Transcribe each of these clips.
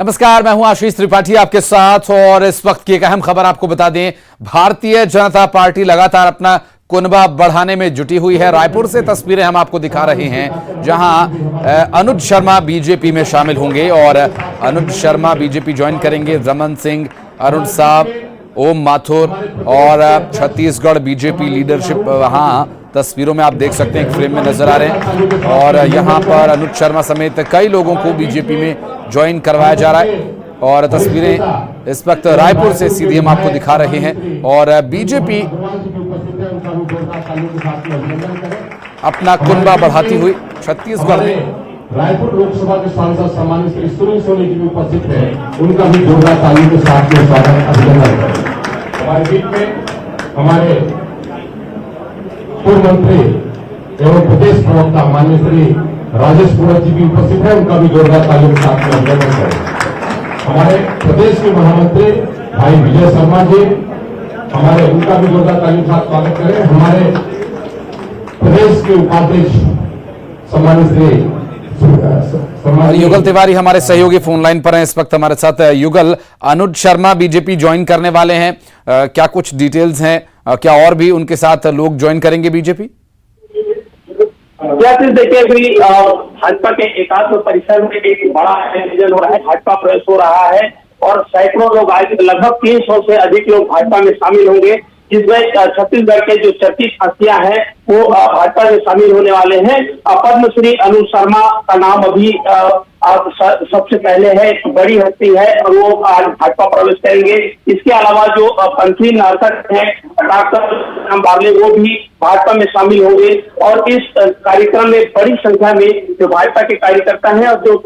नमस्कार, मैं हूं आशीष त्रिपाठी आपके साथ। और इस वक्त की एक अहम खबर आपको बता दें, भारतीय जनता पार्टी लगातार अपना कुनबा बढ़ाने में जुटी हुई है। रायपुर से तस्वीरें हम आपको दिखा रहे हैं जहां अनुज शर्मा बीजेपी में शामिल होंगे और अनुज शर्मा बीजेपी ज्वाइन करेंगे। रमन सिंह, अरुण साहब, ओम माथुर और छत्तीसगढ़ बीजेपी लीडरशिप वहां तस्वीरों में आप देख सकते हैं, एक फ्रेम में नजर आ रहे हैं। और यहां पर अनुज शर्मा समेत कई लोगों को बीजेपी में ज्वाइन करवाया जा रहा है। और तस्वीरें इस वक्त रायपुर से सीधी हम आपको दिखा रहे हैं। और बीजेपी अपना कुनबा बढ़ाती हुई छत्तीसगढ़ में रायपुर लोकसभा के सांसद सम्मानित श्री सुनील सोनी जी भी उपस्थित है, उनका भी जोरदार ताली के साथ में स्वागत अभिनंदन करें। हमारे बीच में हमारे पूर्व मंत्री एवं प्रदेश प्रवक्ता माननीय श्री राजेश पुरोहित जी भी उपस्थित है, उनका भी जोरदार ताली के साथ में अभिनंदन करें। हमारे प्रदेश के महामंत्री भाई विजय शर्मा जी, उनका भी जोरदार ताली के साथ स्वागत करें। हमारे प्रदेश के उपाध्यक्ष सम्मानित श्री युगल तिवारी हमारे सहयोगी फोन लाइन पर हैं इस वक्त हमारे साथ। युगल, अनुज शर्मा बीजेपी ज्वाइन करने वाले हैं, क्या कुछ डिटेल्स हैं? क्या और भी उनके साथ लोग ज्वाइन करेंगे बीजेपी? क्या चीज देखिए, अभी भाजपा के एकात्म परिसर में एक बड़ा आयोजन हो रहा है, भाजपा प्रवेश हो रहा है और सैकड़ों लोग आज, लगभग 300 से अधिक लोग भाजपा में शामिल होंगे, जिसमें छत्तीसगढ़ के जो चर्चित हस्तियां हैं वो भाजपा में शामिल होने वाले हैं। पद्मश्री अनुज शर्मा का नाम अभी सबसे पहले है, एक बड़ी हस्ती है और वो आज भाजपा प्रवेश करेंगे। इसके अलावा जो पंथी नर्तक है डॉक्टर बार्ले, वो भी भाजपा में शामिल होंगे। और इस कार्यक्रम में बड़ी संख्या में जो भाजपा के कार्यकर्ता हैं और जो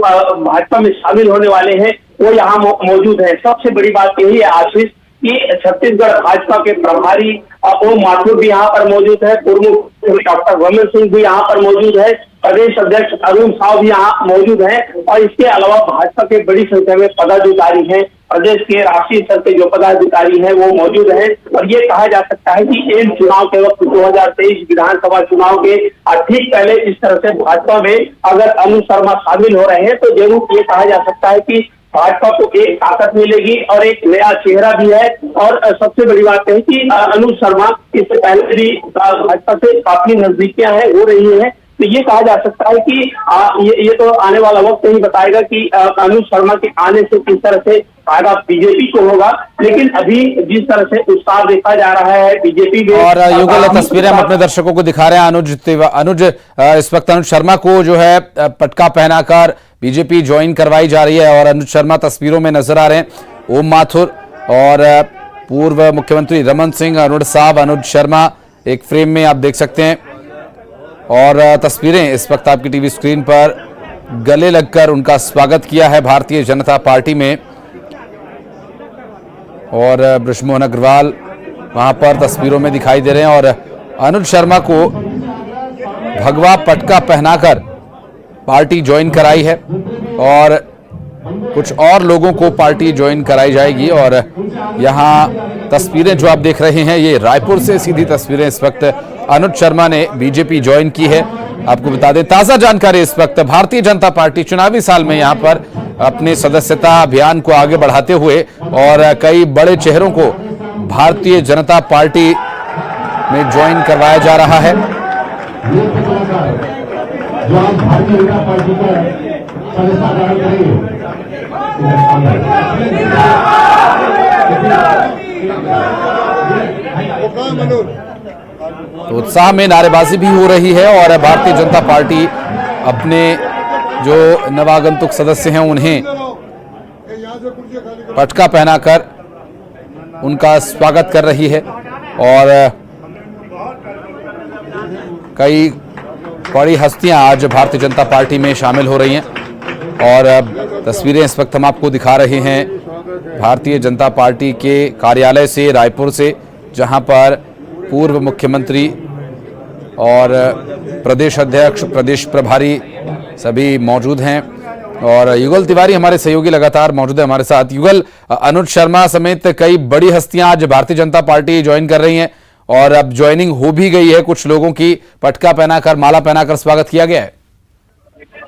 भाजपा में शामिल होने वाले हैं वो यहाँ मौजूद है। सबसे बड़ी बात यही है आशीष कि छत्तीसगढ़ भाजपा के प्रभारी ओम माथुर भी यहाँ पर मौजूद है, पूर्व मुख्यमंत्री डॉक्टर रमन सिंह भी यहाँ पर मौजूद है, प्रदेश अध्यक्ष अरुण साहब भी यहाँ मौजूद हैं और इसके अलावा भाजपा के बड़ी संख्या में पदाधिकारी हैं। प्रदेश के राष्ट्रीय स्तर के जो पदाधिकारी हैं वो मौजूद हैं। और ये कहा जा सकता है कि इन चुनाव के वक्त 2023 विधानसभा चुनाव के ठीक पहले इस तरह से भाजपा में अगर अनुज शर्मा शामिल हो रहे हैं तो जरूर ये कहा जा सकता है कि भाजपा को एक ताकत मिलेगी और एक नया चेहरा भी है। और सबसे बड़ी बात है कि अनुज शर्मा इससे पहले भी भाजपा से काफी नजदीकियां हैं हो रही हैं, तो ये कहा जा सकता है कि ये तो आने वाला वक्त ही बताएगा कि अनुज शर्मा के आने से किस तरह से फायदा बीजेपी को होगा। लेकिन अभी जिस तरह से उत्साह देखा जा रहा है बीजेपी में, और युगल तस्वीरें हम अपने दर्शकों को दिखा रहे हैं। अनुज इस वक्त अनुज शर्मा को जो है पटका पहनाकर बीजेपी ज्वाइन करवाई जा रही है और अनुज शर्मा तस्वीरों में नजर आ रहे हैं। ओम माथुर और पूर्व मुख्यमंत्री रमन सिंह, अरुण साहब, अनुज शर्मा एक फ्रेम में आप देख सकते हैं। और तस्वीरें इस वक्त आपकी टीवी स्क्रीन पर, गले लगकर उनका स्वागत किया है भारतीय जनता पार्टी में। और बृजमोहन अग्रवाल वहां पर तस्वीरों में दिखाई दे रहे हैं और अनुज शर्मा को भगवा पटका पहनाकर पार्टी ज्वाइन कराई है और कुछ और लोगों को पार्टी ज्वाइन कराई जाएगी। और यहाँ तस्वीरें जो आप देख रहे हैं ये रायपुर से सीधी तस्वीरें, इस वक्त अनुज शर्मा ने बीजेपी ज्वाइन की है। आपको बता दें ताजा जानकारी, इस वक्त भारतीय जनता पार्टी चुनावी साल में यहाँ पर अपने सदस्यता अभियान को आगे बढ़ाते हुए और कई बड़े चेहरों को भारतीय जनता पार्टी में ज्वाइन करवाया जा रहा है। जो आप भारतीय जनता पार्टी का सदस्यता ग्रहण करेंगे, तो उत्साह में नारेबाजी भी हो रही है और भारतीय जनता पार्टी अपने जो नवागंतुक सदस्य हैं उन्हें पटका पहनाकर उनका स्वागत कर रही है। और कई बड़ी हस्तियां आज भारतीय जनता पार्टी में शामिल हो रही हैं। और तस्वीरें इस वक्त हम आपको दिखा रहे हैं भारतीय जनता पार्टी के कार्यालय से, रायपुर से, जहां पर पूर्व मुख्यमंत्री और प्रदेश अध्यक्ष, प्रदेश प्रभारी सभी मौजूद हैं। और युगल तिवारी हमारे सहयोगी लगातार मौजूद है हमारे साथ। युगल, अनुज शर्मा समेत कई बड़ी हस्तियां आज भारतीय जनता पार्टी ज्वाइन कर रही हैं और अब ज्वाइनिंग हो भी गई है, कुछ लोगों की पटका पहनाकर, माला पहनाकर स्वागत किया गया है।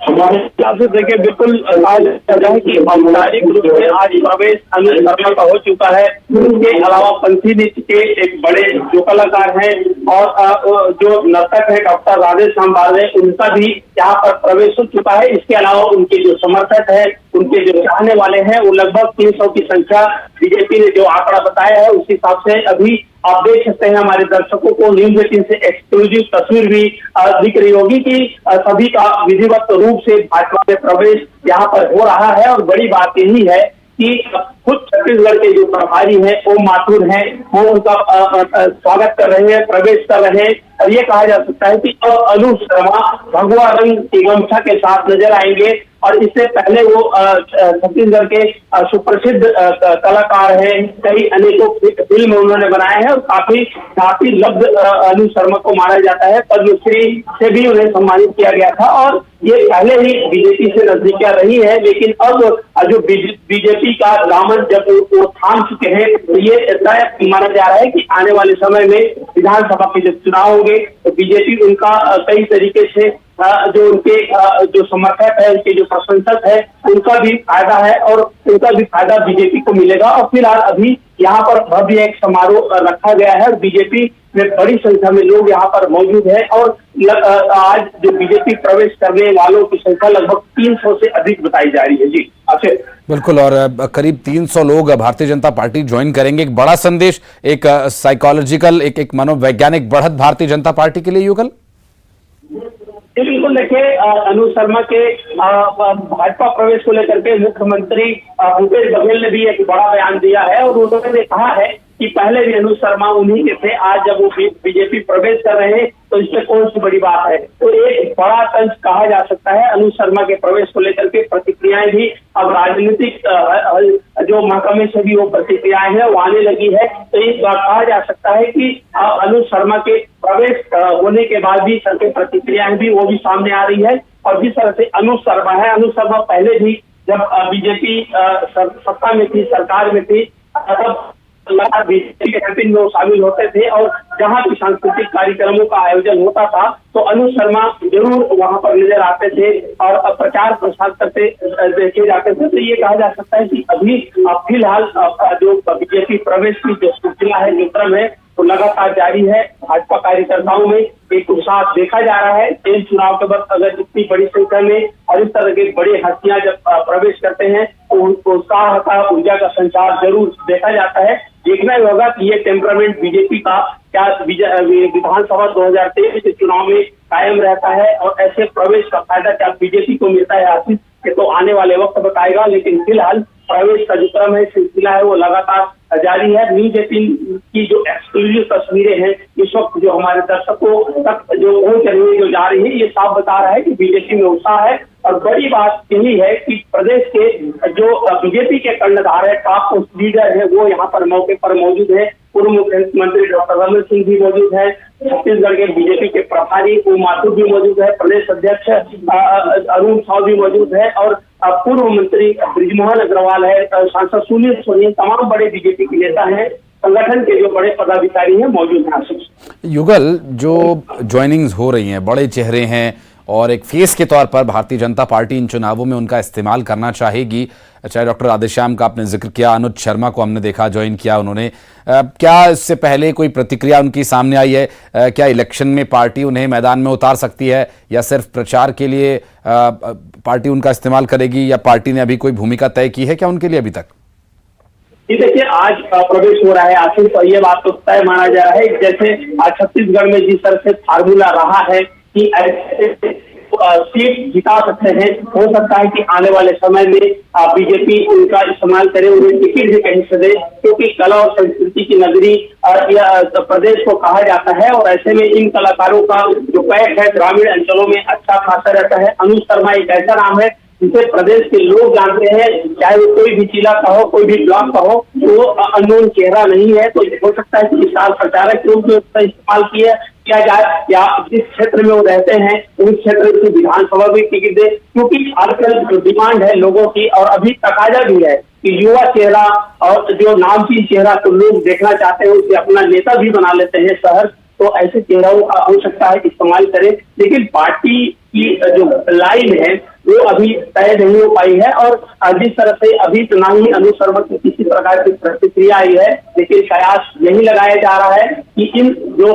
हमारे हिसाब से देखिए बिल्कुल आज है कि औपचारिक रूप से आज प्रवेश अनिल शर्मा का हो चुका है। इसके अलावा पंथी नृत्य के एक बड़े जो कलाकार हैं और जो नर्तक है डॉक्टर राधेश्याम बारले, उनका भी यहाँ पर प्रवेश हो चुका है। इसके अलावा उनके जो समर्थक है, उनके जो चाहने वाले हैं, वो लगभग 300 की संख्या बीजेपी ने जो आंकड़ा बताया है उस हिसाब से अभी आप देख सकते हैं हमारे दर्शकों को न्यूज़ 18 से एक्सक्लूसिव तस्वीर भी दिख रही होगी कि सभी का विधिवत रूप से भाजपा में प्रवेश यहाँ पर हो रहा है। और बड़ी बात यही है कि खुद छत्तीसगढ़ के जो प्रभारी हैं ओम माथुर हैं, वो उनका स्वागत कर रहे हैं, प्रवेश कर रहे हैं। और ये कहा जा सकता है कि अनुज शर्मा भगवा रंग की गमछा के साथ नजर आएंगे। और इससे पहले वो छत्तीसगढ़ के सुप्रसिद्ध कलाकार हैं, कई अनेकों फिल्म उन्होंने बनाए हैं और काफी लब्ध अनुज शर्मा को माना जाता है। पद्मश्री से भी उन्हें सम्मानित किया गया था और ये पहले ही बीजेपी से नजदीकियां रही है। लेकिन अब जो बीजेपी का दामन जब वो थाम चुके हैं तो ये तय माना जा रहा है कि आने वाले समय में विधानसभा के जब चुनाव होंगे तो बीजेपी उनका कई तरीके से जो उनके जो समर्थक है, उनके जो प्रशंसक है, उनका भी फायदा है और उनका भी फायदा बीजेपी को मिलेगा। और फिलहाल अभी यहाँ पर भव्य एक समारोह रखा गया है और बीजेपी में बड़ी संख्या में लोग यहाँ पर मौजूद है। और आज जो बीजेपी प्रवेश करने वालों की संख्या लगभग 300 से अधिक बताई जा रही है। जी अक्षय। बिल्कुल, और करीब 300 लोग भारतीय जनता पार्टी ज्वाइन करेंगे। एक बड़ा संदेश, एक साइकोलॉजिकल, एक मनोवैज्ञानिक बढ़त भारतीय जनता पार्टी के लिए युगल। बिल्कुल, देखिए अनुज शर्मा के भाजपा प्रवेश को लेकर के मुख्यमंत्री भूपेश बघेल ने भी एक बड़ा बयान दिया है और उन्होंने कहा है कि पहले भी अनुज शर्मा उन्हीं के थे, आज जब वो बीजेपी प्रवेश कर रहे हैं तो इसमें कौन सी बड़ी बात है। तो एक बड़ा तंज कहा जा सकता है अनुज शर्मा के प्रवेश को लेकर के। प्रतिक्रियाएं भी अब राजनीतिक जो महकमे से भी वो प्रतिक्रियाएं हैं वो आने लगी है। तो इस बात कहा जा सकता है कि अनुज शर्मा के प्रवेश होने के बाद भी सबके प्रतिक्रियाएं भी वो भी सामने आ रही है। और जिस तरह से अनुज शर्मा पहले भी जब बीजेपी सत्ता में थी, सरकार में थी, तब बीजेपी के कैंपेन में वो शामिल होते थे और जहां भी सांस्कृतिक कार्यक्रमों का आयोजन होता था तो अनुज शर्मा जरूर वहां पर नजर आते थे और प्रचार प्रसार करते देखे जाते थे। तो ये कहा जा सकता है कि अभी फिलहाल जो बीजेपी प्रवेश की जो सिलसिला है, जो क्रम है, तो लगातार जारी है। भाजपा कार्यकर्ताओं में एक उत्साह देखा जा रहा है। इन चुनाव के बाद अगर इतनी बड़ी संख्या में और इस तरह के बड़े हस्तियां जब प्रवेश करते हैं तो उत्साह का, ऊर्जा का संचार जरूर देखा जाता है। देखना ही होगा कि ये टेम्परामेंट बीजेपी का क्या विधानसभा 2023 के चुनाव में कायम रहता है और ऐसे प्रवेश का फायदा क्या बीजेपी को मिलता है आशीष के तो आने वाले वक्त बताएगा। लेकिन फिलहाल प्रवेश का जो क्रम है, सिलसिला है, वो लगातार जारी है। न्यूज़ 18 की जो एक्सक्लूसिव तस्वीरें हैं इस वक्त जो हमारे दर्शकों तक जो पहुंच रही है, जो जा रही है, ये साफ बता रहा है कि बीजेपी में उत्साह है। और बड़ी बात यही है कि प्रदेश के जो बीजेपी के कर्णधार है, टॉप लीडर है, वो यहाँ पर मौके पर मौजूद है। पूर्व मुख्यमंत्री डॉक्टर रमन सिंह भी मौजूद है, छत्तीसगढ़ के बीजेपी के प्रभारी ओम माथुर भी मौजूद है, प्रदेश अध्यक्ष अरुण साव भी मौजूद है और पूर्व मंत्री बृजमोहन अग्रवाल है, सांसद सुनील सोनी, तमाम बड़े बीजेपी के नेता हैं, संगठन के जो बड़े पदाधिकारी हैं मौजूद हैं। युगल, जो ज्वाइनिंग्स हो रही हैं, बड़े चेहरे हैं और एक फेस के तौर पर भारतीय जनता पार्टी इन चुनावों में उनका इस्तेमाल करना चाहेगी। चाहे डॉक्टर राधेश्याम का आपने जिक्र किया, अनुज शर्मा को हमने देखा ज्वाइन किया उन्होंने। क्या इससे पहले कोई प्रतिक्रिया उनकी सामने आई है? क्या इलेक्शन में पार्टी उन्हें मैदान में उतार सकती है या सिर्फ प्रचार के लिए पार्टी उनका इस्तेमाल करेगी, या पार्टी ने अभी कोई भूमिका तय की है क्या उनके लिए अभी तक? ये देखिए, आज प्रवेश हो रहा है आखिर, तो ये बात तो तय माना जा रहा है। जैसे छत्तीसगढ़ में जिस तरह से फार्मूला रहा है कि ऐसे सीट जिता सकते हैं, हो सकता है कि आने वाले समय में बीजेपी उनका इस्तेमाल करे, उन्हें टिकट भी कहीं से दे, क्योंकि कला और संस्कृति की नगरी प्रदेश को कहा जाता है। और ऐसे में इन कलाकारों का जो पैठ है ग्रामीण अंचलों में अच्छा खासा रहता है। अनुज शर्मा एक ऐसा नाम है जिसे प्रदेश के लोग जानते हैं, चाहे वो कोई भी जिला का हो, कोई भी ब्लॉक का हो, तो वो अननोन चेहरा नहीं है। तो हो सकता है कि विशाल प्रचारक के रूप में उसका इस्तेमाल किया जाए या जिस क्षेत्र में वो रहते हैं उस क्षेत्र की विधानसभा भी टिकट दे, क्योंकि आजकल जो डिमांड है लोगों की और अभी तकाजा भी है कि युवा चेहरा और जो नामचीन चेहरा को लोग देखना चाहते हैं, उसे अपना नेता भी बना लेते हैं शहर। तो ऐसे चेहरों का हो सकता है इस्तेमाल करें, लेकिन पार्टी की जो लाइन है वो अभी तय नहीं हो पाई है। और जिस तरह से अभी तो ना ही अनु शर्मा की किसी प्रकार की प्रतिक्रिया आई है, लेकिन कयास यही लगाया जा रहा है कि इन जो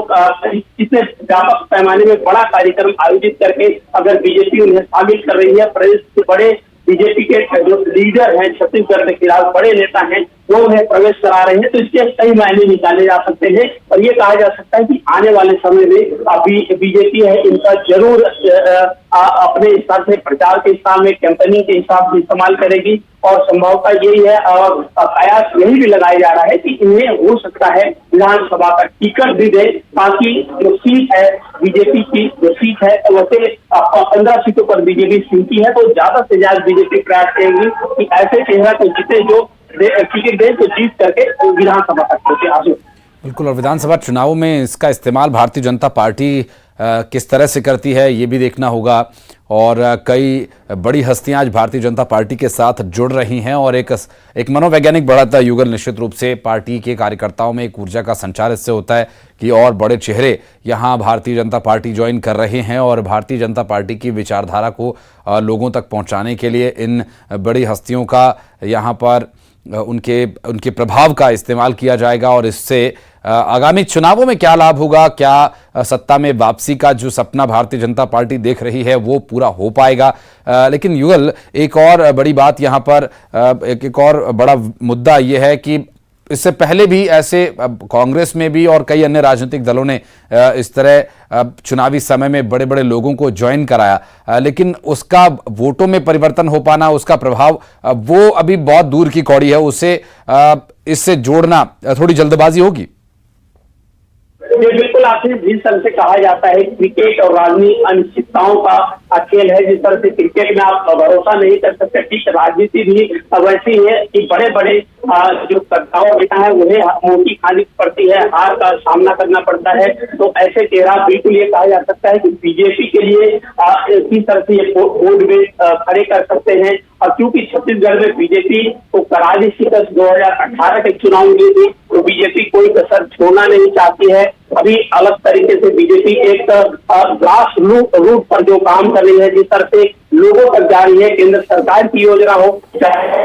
इतने व्यापक पैमाने में बड़ा कार्यक्रम आयोजित करके अगर बीजेपी उन्हें शामिल कर रही है, प्रदेश के बड़े बीजेपी के जो लीडर हैं छत्तीसगढ़ के खिलाफ बड़े नेता हैं वो उन्हें प्रवेश करा रहे हैं, तो इसके कई मायने निकाले जा सकते हैं। और ये कहा जा सकता है कि आने वाले समय में अभी बीजेपी है इनका जरूर अपने हिसाब से प्रचार के हिसाब में, कैंपेनिंग के हिसाब से इस्तेमाल करेगी। और संभवता यही है और कयास यही भी लगाया जा रहा है कि इन्हें हो सकता है विधानसभा का टिकट भी दे, ताकि जो सीट है बीजेपी की जो सीट है वैसे 15 सीटों पर बीजेपी सीटी है, तो ज्यादा से ज्यादा बीजेपी प्रयास करेगी कि ऐसे चेहरा को जीते जो टिकट दे तो जीत करके विधानसभा तक पहुंचे। आगे बिल्कुल, और विधानसभा चुनाव में इसका इस्तेमाल भारतीय जनता पार्टी किस तरह से करती है ये भी देखना होगा। और कई बड़ी हस्तियां आज भारतीय जनता पार्टी के साथ जुड़ रही हैं और एक मनोवैज्ञानिक बढ़ाता युगल निश्चित रूप से पार्टी के कार्यकर्ताओं में एक ऊर्जा का संचार इससे होता है कि और बड़े चेहरे यहां भारतीय जनता पार्टी ज्वाइन कर रहे हैं और भारतीय जनता पार्टी की विचारधारा को लोगों तक पहुंचाने के लिए इन बड़ी हस्तियों का यहां पर उनके प्रभाव का इस्तेमाल किया जाएगा। और इससे आगामी चुनावों में क्या लाभ होगा, क्या सत्ता में वापसी का जो सपना भारतीय जनता पार्टी देख रही है वो पूरा हो पाएगा। लेकिन युगल, एक और बड़ी बात यहाँ पर एक और बड़ा मुद्दा ये है कि इससे पहले भी ऐसे कांग्रेस में भी और कई अन्य राजनीतिक दलों ने इस तरह चुनावी समय में बड़े बड़े लोगों को ज्वाइन कराया, लेकिन उसका वोटों में परिवर्तन हो पाना, उसका प्रभाव वो अभी बहुत दूर की कौड़ी है। उसे इससे जोड़ना थोड़ी जल्दबाजी होगी। बिल्कुल, आपने जिस तरह से कहा जाता है क्रिकेट और राजनीति अनिश्चितताओं का खेल है, जिस तरह से क्रिकेट में आप भरोसा नहीं कर सकते, ठीक राजनीति भी वैसी है कि बड़े बड़े जो कर्ताओं नेता है उन्हें मोटी खानी पड़ती है, हार का सामना करना पड़ता है। तो ऐसे चेहरा बिल्कुल ये कहा जा सकता है कि बीजेपी के लिए किस तरह से ये बोर्ड में खड़े कर सकते हैं। और क्योंकि छत्तीसगढ़ में बीजेपी को करारी शिकस्त 2018 के चुनाव में थी, तो बीजेपी कोई कसर छोड़ना नहीं चाहती है। अभी अलग तरीके से बीजेपी एक ग्रास रूट पर जो काम कर रही है, जिस तरह से लोगों तक जा रही है, केंद्र सरकार की योजना हो, चाहे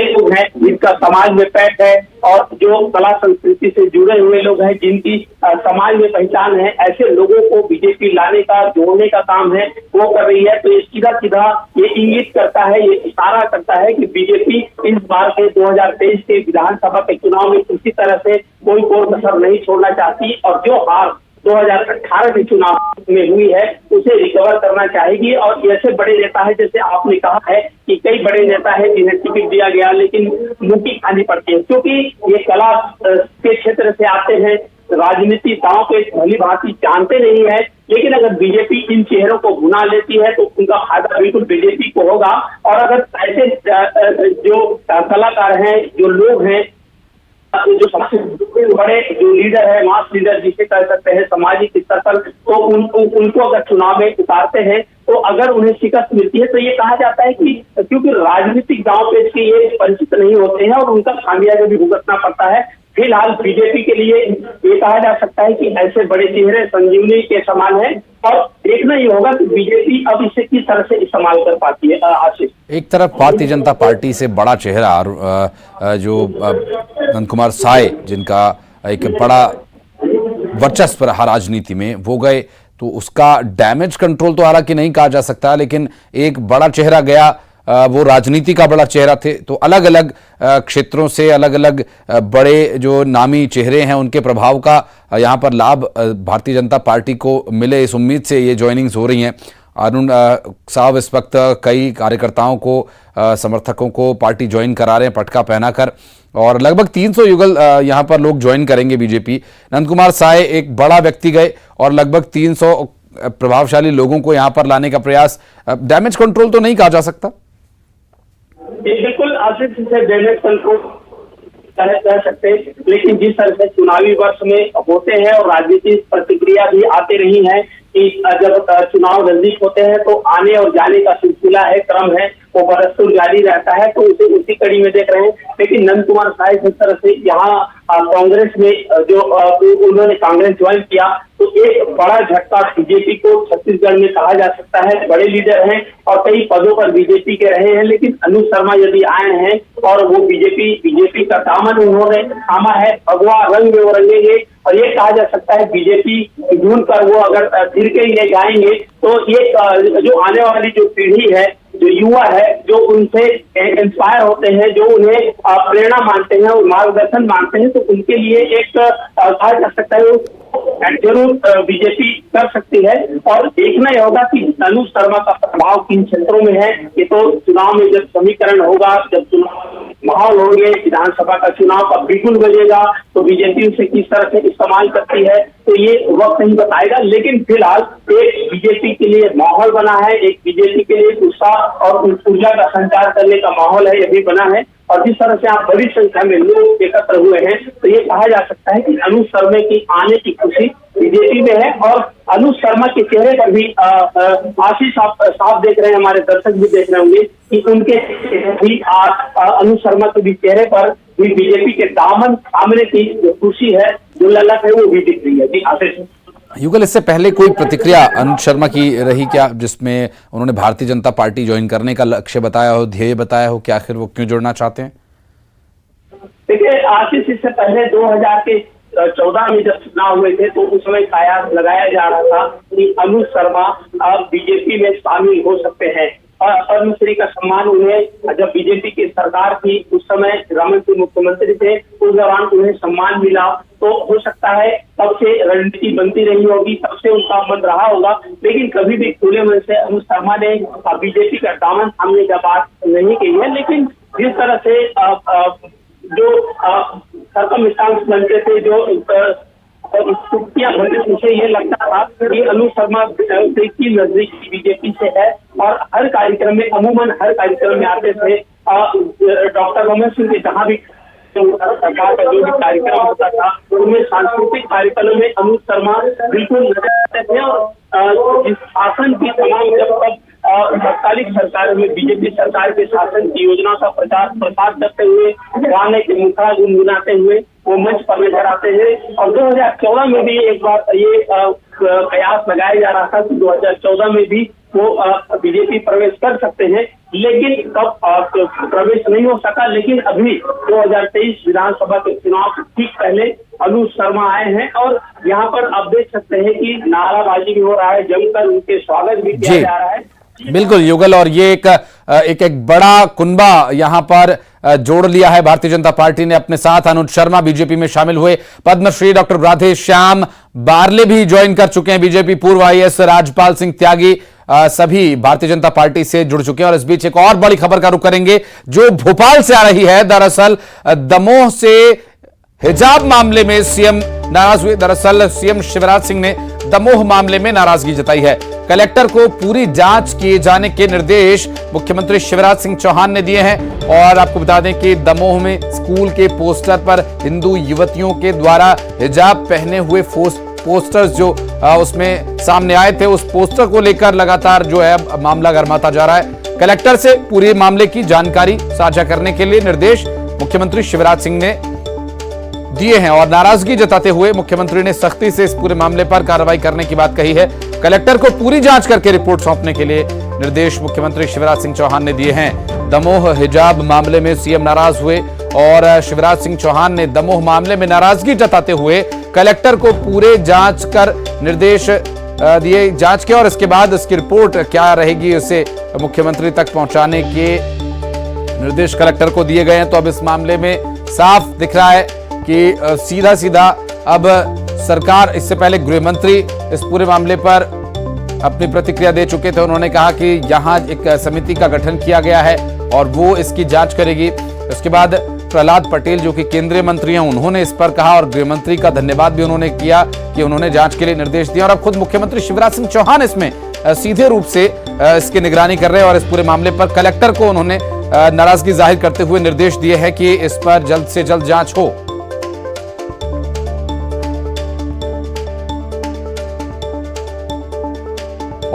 लोग हैं जिनका समाज में पैठ है और जो कला संस्कृति से जुड़े हुए लोग हैं जिनकी समाज में पहचान है, ऐसे लोगों को बीजेपी लाने का, जोड़ने का काम है वो कर रही है। तो ये सीधा सीधा ये इंगित करता है, ये इशारा करता है कि बीजेपी इस बार के 2023 के विधानसभा के चुनाव में किसी तरह से कोई कसर नहीं छोड़ना चाहती और जो हार 2018 के चुनाव में हुई है उसे रिकवर करना चाहेगी। और ऐसे बड़े नेता है, जैसे आपने कहा है कि कई बड़े नेता है जिन्हें टिकट दिया गया लेकिन मुट्ठी खानी पड़ती है, क्योंकि ये कला के क्षेत्र से आते हैं, राजनीति दांव पे भली भांति जानते नहीं है। लेकिन अगर बीजेपी इन चेहरों को भुना लेती है तो उनका फायदा बिल्कुल बीजेपी को होगा। और अगर ऐसे जो कलाकार हैं, जो लोग हैं, जो सबसे बड़े जो लीडर है, मास लीडर जिसे कह सकते हैं सामाजिक स्तर पर, तो उनको अगर चुनाव में उतारते हैं तो अगर उन्हें शिकस्त मिलती है तो ये कहा जाता है कि क्योंकि राजनीतिक दांव पेच के ये परिचित नहीं होते हैं और उनका खामियाजा भी भुगतना पड़ता है। फिलहाल बीजेपी के लिए ये कहा जा सकता है कि ऐसे बड़े चेहरे संजीवनी के समान है और देखना ये होगा कि बीजेपी अब इसे किस तरह से इस्तेमाल कर पाती है। आशीष, एक तरफ भारतीय जनता पार्टी से बड़ा चेहरा जो नंद कुमार साय, जिनका एक बड़ा वर्चस्व रहा राजनीति में, वो गए तो उसका डैमेज कंट्रोल तो हालांकि नहीं कहा जा सकता, लेकिन एक बड़ा चेहरा गया, वो राजनीति का बड़ा चेहरा थे। तो अलग अलग क्षेत्रों से अलग अलग बड़े जो नामी चेहरे हैं उनके प्रभाव का यहाँ पर लाभ भारतीय जनता पार्टी को मिले, इस उम्मीद से ये ज्वाइनिंग्स हो रही हैं। अरुण साहब इस वक्त कई कार्यकर्ताओं को, समर्थकों को पार्टी ज्वाइन करा रहे हैं पटका पहनाकर, और लगभग 300 युगल यहाँ पर लोग ज्वाइन करेंगे बीजेपी। नंद कुमार साय एक बड़ा व्यक्ति गए और लगभग 300 प्रभावशाली लोगों को यहाँ पर लाने का प्रयास, डैमेज कंट्रोल तो नहीं कहा जा सकता। बिल्कुल आशीष, से डैमेज कंट्रोल कह सकते हैं, लेकिन जिस तरह से चुनावी वर्ष में होते हैं और राजनीतिक प्रतिक्रिया भी आती रही है कि जब चुनाव नजदीक होते हैं तो आने और जाने का सिलसिला है, क्रम है, वो बरसपुर जारी रहता है, तो उसे उसी कड़ी में देख रहे हैं। लेकिन नंद कुमार साय जिस तरह से यहाँ कांग्रेस में जो उन्होंने कांग्रेस ज्वाइन किया, तो एक बड़ा झटका बीजेपी को छत्तीसगढ़ में कहा जा सकता है। बड़े लीडर हैं और कई पदों पर बीजेपी के रहे हैं, लेकिन अनुज शर्मा यदि आए हैं और वो बीजेपी का दामन उन्होंने थामा है, भगवा रंग में वो रंगेंगे और ये कहा जा सकता है बीजेपी ढूंढ कर वो अगर फिर के ले जाएंगे तो ये जो आने वाली जो पीढ़ी है, जो युवा है, जो उनसे इंस्पायर होते हैं, जो उन्हें प्रेरणा मानते हैं और मार्गदर्शन मानते हैं, तो उनके लिए एक कहा जा सकता है जरूर बीजेपी कर सकती है। और देखना यह होगा कि अनुज शर्मा का प्रभाव किन क्षेत्रों में है। ये तो चुनाव में जब समीकरण होगा, जब चुनाव माहौल होंगे, विधानसभा का चुनाव का बिल्कुल बजेगा, तो बीजेपी उसे किस तरह से इस्तेमाल करती है तो ये वक्त नहीं बताएगा। लेकिन फिलहाल एक बीजेपी के लिए माहौल बना है, एक बीजेपी के लिए उत्साह और ऊर्जा का संचार करने का माहौल है, ये भी बना है। और जिस तरह से आप बड़ी संख्या में लोग एकत्र हुए हैं, तो ये कहा जा सकता है कि अनुज शर्मा की आने की खुशी बीजेपी में है। और अनुज शर्मा के चेहरे पर भी आशीष आप साफ देख रहे हैं, हमारे दर्शक भी देख रहे होंगे कि उनके भी अनुज शर्मा के भी चेहरे पर भी बीजेपी के दामन सामने की जो खुशी है, जो ललक है, वो भी दिख रही है। जी आशीष। युगल, इससे पहले कोई प्रतिक्रिया अनुज शर्मा की रही क्या, जिसमें उन्होंने भारतीय जनता पार्टी ज्वाइन करने का लक्ष्य बताया हो, ध्येय बताया हो कि आखिर वो क्यों जुड़ना चाहते हैं? देखिए आशीष, इससे पहले 2014 में जब चुनाव हुए थे तो उस समय कयास लगाया जा रहा था कि अनुज शर्मा अब बीजेपी में शामिल हो सकते हैं। पद्मश्री का सम्मान उन्हें, जब बीजेपी की सरकार थी उस समय रमन सिंह मुख्यमंत्री थे, उस दौरान उन्हें सम्मान मिला। तो हो सकता है तब से रणनीति बनती रही होगी, तब से उनका मन रहा होगा, लेकिन कभी भी खुले मन से अनुज शर्मा ने बीजेपी का दामन थामने का बात नहीं की है। लेकिन जिस तरह से जो सर्कमस्टांस बनते थे, जो स्थितियां बनते, मुझे ये लगता था कि अनुज शर्मा की नजदीकी बीजेपी से है और हर कार्यक्रम में, अमूमन हर कार्यक्रम में आते थे। डॉक्टर रमन सिंह के जहां भी सरकार का जो भी कार्यक्रम होता था उनमें सांस्कृतिक कार्यक्रम में अनुज शर्मा बिल्कुल नजर आते थे। और जिस शासन की तमाम जब तत्कालीन सरकार में बीजेपी सरकार के शासन की योजना का प्रचार प्रसार करते हुए, गाने के मुखड़ा गुनगुनाते हुए वो मंच पर नजर आते हैं। और 2014 में भी एक बार ये कयास लगाया जा रहा था कि 2014 में भी वो बीजेपी प्रवेश कर सकते हैं, लेकिन तब प्रवेश नहीं हो सका। लेकिन अभी 2023 विधानसभा के चुनाव से ठीक पहले अनुज शर्मा आए हैं और यहाँ पर आप देख सकते हैं कि नाराबाजी भी हो रहा है, जमकर उनके स्वागत भी किया जा रहा है। बिल्कुल युगल, और ये एक बड़ा कुनबा यहाँ पर जोड़ लिया है भारतीय जनता पार्टी ने अपने साथ। अनुज शर्मा बीजेपी में शामिल हुए, पद्मश्री डॉक्टर राधे श्याम बारले भी ज्वाइन कर चुके हैं बीजेपी, पूर्व IAS राजपाल सिंह त्यागी सभी भारतीय जनता पार्टी से जुड़ चुके हैं। और इस बीच एक और बड़ी खबर का रुख करेंगे जो भोपाल से आ रही है। दरअसल दमोह से हिजाब मामले में सीएम नाराज हुए। दरअसल सीएम शिवराज सिंह ने दमोह मामले में नाराजगी जताई है। कलेक्टर को पूरी जांच किए जाने के निर्देश मुख्यमंत्री शिवराज सिंह चौहान ने दिए हैं। और आपको बता दें कि दमोह में स्कूल के पोस्टर पर हिंदू युवतियों के द्वारा हिजाब पहने हुए पोस्टर्स जो उसमें सामने आए थे, उस पोस्टर को लेकर लगातार जो है मामला गरमाता जा रहा है। कलेक्टर से पूरे मामले की जानकारी साझा करने के लिए निर्देश मुख्यमंत्री शिवराज सिंह ने दिए हैं। और नाराजगी जताते हुए मुख्यमंत्री ने सख्ती से इस पूरे मामले पर कार्रवाई करने की बात कही है। कलेक्टर को पूरी जांच करके रिपोर्ट सौंपने के लिए निर्देश मुख्यमंत्री शिवराज सिंह चौहान ने दिए हैं। दमोह हिजाब मामले में सीएम नाराज हुए और शिवराज सिंह चौहान ने दमोह मामले में नाराजगी जताते हुए कलेक्टर को पूरे जांच कर निर्देश दिए, जांच के और इसके बाद इसकी रिपोर्ट क्या रहेगी उसे मुख्यमंत्री तक पहुंचाने के निर्देश कलेक्टर को दिए गए हैं। तो अब इस मामले में साफ दिख रहा है कि सीधा सीधा अब सरकार, इससे पहले गृह मंत्री इस पूरे मामले पर अपनी प्रतिक्रिया दे चुके थे। उन्होंने कहा कि यहां एक समिति का गठन किया गया है और वो इसकी जांच करेगी। उसके बाद प्रहलाद पटेल जो कि केंद्रीय मंत्री हैं, उन्होंने इस पर कहा और गृह मंत्री का धन्यवाद भी उन्होंने किया कि उन्होंने जांच के लिए निर्देश दिए। और अब खुद मुख्यमंत्री शिवराज सिंह चौहान इसमें सीधे रूप से इसकी निगरानी कर रहे हैं और इस पूरे मामले पर कलेक्टर को उन्होंने नाराजगी जाहिर करते हुए निर्देश दिए हैं कि इस पर जल्द से जल्द जांच हो।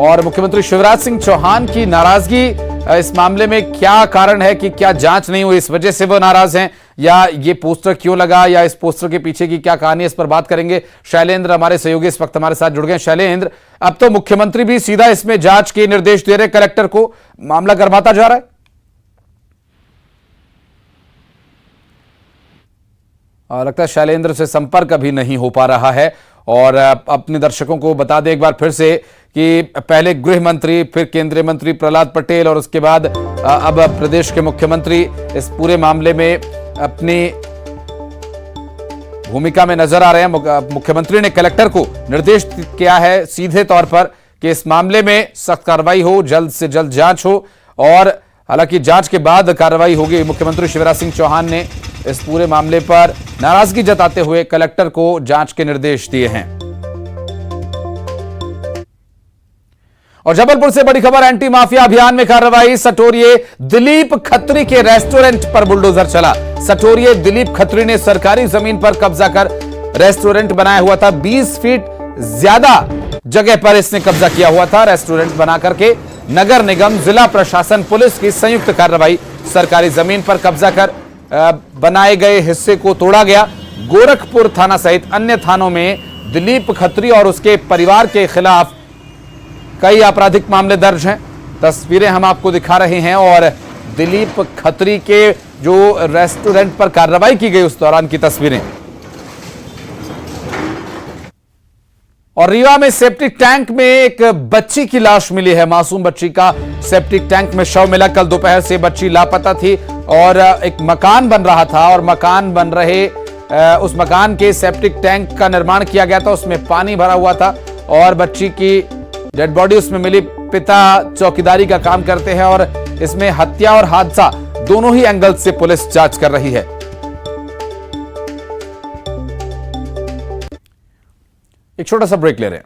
और मुख्यमंत्री शिवराज सिंह चौहान की नाराजगी इस मामले में क्या कारण है कि क्या जांच नहीं हुई, इस वजह से वो नाराज हैं, या ये पोस्टर क्यों लगा, या इस पोस्टर के पीछे की क्या कहानी है, इस पर बात करेंगे। शैलेंद्र हमारे सहयोगी इस वक्त हमारे साथ जुड़ गए। शैलेंद्र, अब तो मुख्यमंत्री भी सीधा इसमें जांच के निर्देश दे रहे कलेक्टर को, मामला गर्माता जा रहा है। लगता है शैलेंद्र से संपर्क अभी नहीं हो पा रहा है। और अपने दर्शकों को बता दें एक बार फिर से कि पहले गृह मंत्री, फिर केंद्रीय मंत्री प्रहलाद पटेल और उसके बाद अब प्रदेश के मुख्यमंत्री इस पूरे मामले में अपनी भूमिका में नजर आ रहे हैं। मुख्यमंत्री ने कलेक्टर को निर्देश किया है सीधे तौर पर कि इस मामले में सख्त कार्रवाई हो, जल्द से जल्द जांच हो, और हालांकि जांच के बाद कार्रवाई होगी। मुख्यमंत्री शिवराज सिंह चौहान ने इस पूरे मामले पर नाराजगी जताते हुए कलेक्टर को जांच के निर्देश दिए हैं। और जबलपुर से बड़ी खबर, एंटी माफिया अभियान में कार्रवाई। सटोरिये दिलीप खत्री के रेस्टोरेंट पर बुलडोजर चला। सटोरिये दिलीप खत्री ने सरकारी जमीन पर कब्जा कर रेस्टोरेंट बनाया हुआ था। 20 फीट ज्यादा जगह पर इसने कब्जा किया हुआ था। रेस्टोरेंट बना करके नगर निगम, जिला प्रशासन, पुलिस की संयुक्त कार्रवाई। सरकारी जमीन पर कब्जा कर बनाए गए हिस्से को तोड़ा गया। गोरखपुर थाना सहित अन्य थानों में दिलीप खत्री और उसके परिवार के खिलाफ कई आपराधिक मामले दर्ज हैं। तस्वीरें हम आपको दिखा रहे हैं और दिलीप खत्री के जो रेस्टोरेंट पर कार्रवाई की गई उस दौरान की तस्वीरें। और रीवा में सेप्टिक टैंक में एक बच्ची की लाश मिली है। मासूम बच्ची का सेप्टिक टैंक में शव मिला। कल दोपहर से बच्ची लापता थी और एक मकान बन रहा था और मकान बन रहे उस मकान के सेप्टिक टैंक का निर्माण किया गया था। उसमें पानी भरा हुआ था और बच्ची की डेड बॉडी उसमें मिली। पिता चौकीदारी का काम करते हैं और इसमें हत्या और हादसा दोनों ही एंगल से पुलिस जांच कर रही है। एक छोटा सा ब्रेक ले रहे हैं।